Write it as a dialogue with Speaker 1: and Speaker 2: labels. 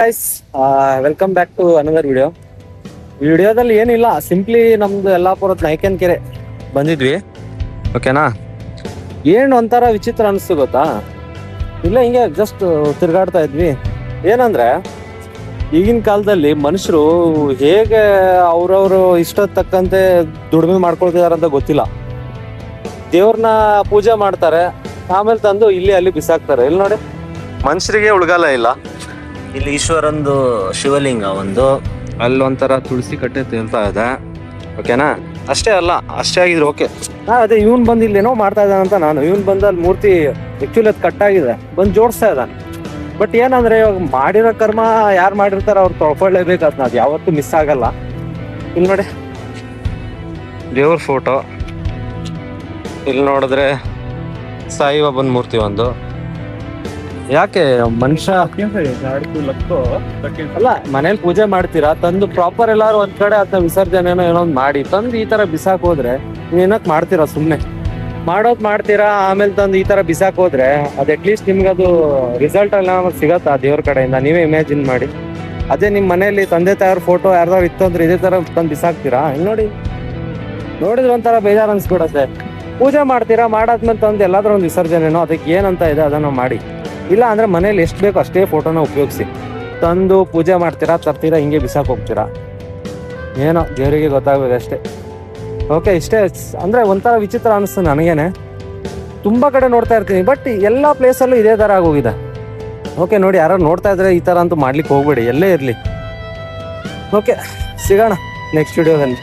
Speaker 1: Guys, welcome back to another video. ವಿಡಿಯೋದಲ್ಲಿ ಏನಿಲ್ಲ, simply ನಮ್ದು ಯಲ್ಲಾಪುರದ ನಾಯ್ಕನ್ ಕೆರೆ ಬಂದಿದ್ವಿ. ಓಕೆನಾ? ಏನು ಒಂಥರ ವಿಚಿತ್ರ ಅನಿಸ್ತು ಗೊತ್ತಾ? ಇಲ್ಲ, ಹಿಂಗೆ ಜಸ್ಟ್ ತಿರ್ಗಾಡ್ತಾ ಇದ್ವಿ. ಏನಂದ್ರೆ ಈಗಿನ ಕಾಲದಲ್ಲಿ ಮನುಷ್ಯರು ಹೇಗೆ ಅವ್ರವ್ರು ಇಷ್ಟದ ತಕ್ಕಂತೆ ದುಡಿಮೆ ಮಾಡ್ಕೊಳ್ತಿದಾರೆ ಅಂತ ಗೊತ್ತಿಲ್ಲ. ದೇವ್ರನ್ನ ಪೂಜೆ ಮಾಡ್ತಾರೆ, ಆಮೇಲೆ ತಂದು ಇಲ್ಲಿ ಅಲ್ಲಿ ಬಿಸಾಕ್ತಾರೆ. ಇಲ್ಲಿ ನೋಡಿ, ಮನುಷ್ಯರಿಗೆ ಉಳ್ಗಾಲ ಇಲ್ಲ. ಇಲ್ಲಿ ಈಶ್ವರಂದು ಶಿವಲಿಂಗ ಒಂದು, ಅಲ್ಲೊಂಥರ ತುಳಸಿ ಕಟ್ಟೆ ತೇಲ್ತಾ ಇದೆ. ಓಕೆನಾ? ಅಷ್ಟೇ ಅಲ್ಲ, ಅಷ್ಟೇ ಆಗಿದ್ರು ಓಕೆ. ಅದೇ ಇವನ್ ಬಂದು ಇಲ್ಲೇನೋ ಮಾಡ್ತಾ ಇದ್ದಾನಂತ ನಾನು. ಇವನ್ ಬಂದು ಅಲ್ಲಿ ಮೂರ್ತಿ ಆಕ್ಚುಲಿ ಅದು ಕಟ್ಟಾಗಿದೆ, ಬಂದು ಜೋಡಿಸ್ತಾ ಇದ್ದಾನೆ. ಬಟ್ ಏನಂದ್ರೆ ಇವಾಗ ಮಾಡಿರೋ ಕರ್ಮ ಯಾರು ಮಾಡಿರ್ತಾರ ಅವ್ರು ತೊಳ್ಕೊಳ್ಳೇಬೇಕು. ಅದನ್ನ ಅದು ಯಾವತ್ತೂ ಮಿಸ್ ಆಗಲ್ಲ. ಇಲ್ಲಿ ನೋಡಿ, ದೇವ್ರ ಫೋಟೋ. ಇಲ್ಲಿ ನೋಡಿದ್ರೆ ಸಾಯಿಬಾಬನ್ ಮೂರ್ತಿ ಒಂದು. ಯಾಕೆ ಮನುಷ್ಯ ಅಲ್ಲ, ಮನೇಲಿ ಪೂಜೆ ಮಾಡ್ತೀರಾ, ತಂದು ಪ್ರಾಪರ್ ಎಲ್ಲಾರು ಒಂದ್ ಕಡೆ ಅದನ್ನ ವಿಸರ್ಜನೆನೋ ಏನೋ ಒಂದು ಮಾಡಿ ತಂದು ಈ ತರ ಬಿಸಾಕ್ ಹೋದ್ರೆ ಏನಕ್ ಮಾಡ್ತೀರಾ? ಸುಮ್ನೆ ಮಾಡೋದ್ ಮಾಡ್ತೀರಾ, ಆಮೇಲೆ ತಂದು ಈ ತರ ಬಿಸಾಕ್ ಹೋದ್ರೆ ಅದ್ ಅಟ್ಲೀಸ್ಟ್ ನಿಮ್ಗೆ ಅದು ರಿಸಲ್ಟ್ ಎಲ್ಲ ಸಿಗತ್ತಾ ದೇವ್ರ ಕಡೆಯಿಂದ? ನೀವೇ ಇಮ್ಯಾಜಿನ್ ಮಾಡಿ. ಅದೇ ನಿಮ್ ಮನೇಲಿ ತಂದೆ ತಾಯಿಯವ್ರ ಫೋಟೋ ಯಾರ್ದಾರು ಇತ್ತು ಅಂದ್ರೆ ಇದೇ ತರ ತಂದು ಬಿಸಾಕ್ತೀರಾ? ನೋಡಿ, ನೋಡಿದ್ರೆ ಒಂಥರ ಬೇಜಾರು ಅನ್ಸ್ಬಿಡತ್ತೆ. ಪೂಜೆ ಮಾಡ್ತೀರಾ, ಮಾಡಾದ್ಮೇಲೆ ತಂದು ಎಲ್ಲಾದ್ರೂ ಒಂದು ವಿಸರ್ಜನೆನೋ ಅದಕ್ಕೆ ಏನಂತ ಇದೆ ಅದನ್ನ ಮಾಡಿ. ಇಲ್ಲ ಅಂದ್ರೆ ಮನೇಲಿ ಎಷ್ಟು ಬೇಕೋ ಅಷ್ಟೇ ಫೋಟೋನ ಉಪಯೋಗಿಸಿ. ತಂದು ಪೂಜೆ ಮಾಡ್ತೀರಾ, ತರ್ತೀರಾ, ಹಿಂಗೆ ಬಿಸಾಕ್ ಹೋಗ್ತೀರಾ. ಏನೋ ದೇವರಿಗೆ ಗೊತ್ತಾಗ್ಬೇಕು ಅಷ್ಟೇ. ಓಕೆ, ಇಷ್ಟೇ. ಅಂದ್ರೆ ಒಂಥರ ವಿಚಿತ್ರ ಅನಿಸ್ತು ನನಗೇನೆ. ತುಂಬಾ ಕಡೆ ನೋಡ್ತಾ ಇರ್ತೀನಿ, ಬಟ್ ಎಲ್ಲ ಪ್ಲೇಸಲ್ಲೂ ಇದೇ ತರ ಆಗೋಗಿದೆ. ಓಕೆ, ನೋಡಿ, ಯಾರು ನೋಡ್ತಾ ಇದ್ರೆ ಈ ತರ ಅಂತೂ ಮಾಡ್ಲಿಕ್ಕೆ ಹೋಗ್ಬೇಡಿ, ಎಲ್ಲೇ ಇರ್ಲಿ. ಓಕೆ, ಸಿಗೋಣ ನೆಕ್ಸ್ಟ್ ವಿಡಿಯೋದಲ್ಲಿ.